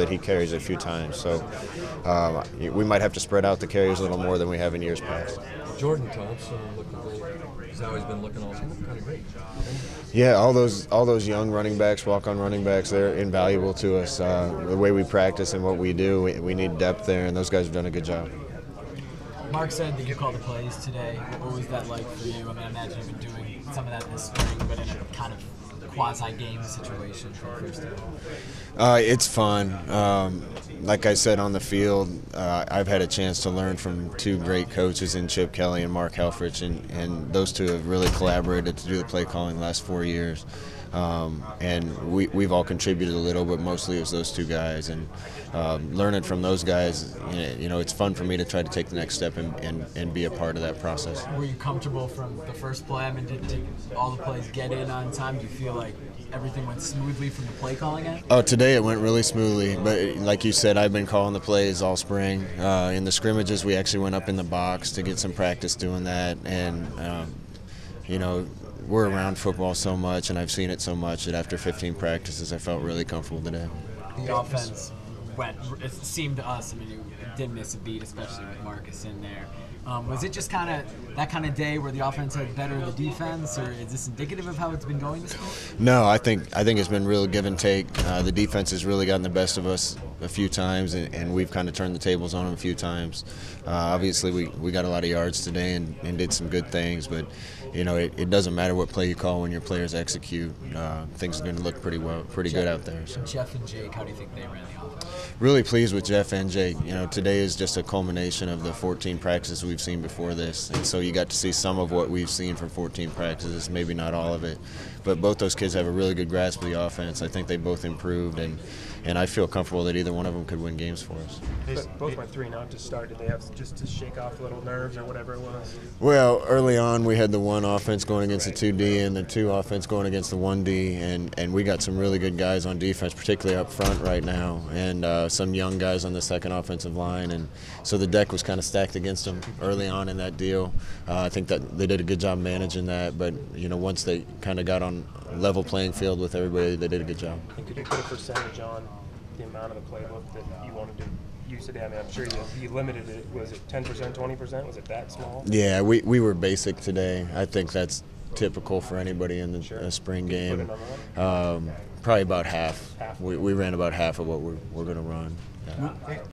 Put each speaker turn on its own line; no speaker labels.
that he carries a few times. So we might have to spread out the carries a little more than we have in years past.
Jordan Thompson he's always been looking awesome. Kind of great.
Yeah, all those young running backs, walk-on running backs, they're invaluable to us. The way we practice and what we do, we need depth there, and those guys have done a good job.
Mark said that you called the plays today. What was that like for you? I mean, I imagine you've been doing some of that this spring, but in a kind of quasi-game situation for the first time.
It's fun. Like I said on the field, I've had a chance to learn from two great coaches in Chip Kelly and Mark Helfrich, and those two have really collaborated to do the play calling the last 4 years. And we've all contributed a little, but mostly it was those two guys. And learning from those guys, it's fun for me to try to take the next step and be a part of that process.
Were you comfortable from the first play? I mean, did all the plays get in on time? Do you feel like everything went smoothly from the play calling end?
Oh, today it went really smoothly. But like you said, I've been calling the plays all spring. In the scrimmages, we actually went up in the box to get some practice doing that. And, we're around football so much, and I've seen it so much that after 15 practices, I felt really comfortable today.
The offense it seemed to us, I mean, it didn't miss a beat, especially with Marcus in there. Was it just kind of that kind of day where the offense had better the defense, or is this indicative of how it's been going this week?
No, I think it's been real give and take. The defense has really gotten the best of us a few times, and we've kind of turned the tables on them a few times. Obviously, we got a lot of yards today and did some good things, but it doesn't matter what play you call when your players execute. Things are going to look pretty good out there. So.
Jeff and Jake, how do you think they ran the offense?
Really pleased with Jeff and Jake. Today is just a culmination of the 14 practices we've seen before this, and so you got to see some of what we've seen from 14 practices, maybe not all of it. But both those kids have a really good grasp of the offense. I think they both improved, and I feel comfortable that either one of them could win games for us.
Both went 3-0 to start. Did they have just to shake off little nerves or whatever it was?
Well, early on we had the one offense going against the 2D and the two offense going against the 1D, and we got some really good guys on defense, particularly up front right now, and some young guys on the second offensive line, and so the deck was kind of stacked against them early on in that deal. I think that they did a good job managing that, but once they kind of got on level playing field with everybody, they did a good job.
And could you put a percentage on the amount of the playbook that you wanted to use today? I mean, I'm sure you limited it. Was it 10%, 20%? Was it that small?
Yeah, we were basic today. I think that's typical for anybody in the spring game. Probably about half. We ran about half of what we're going to run. Yeah.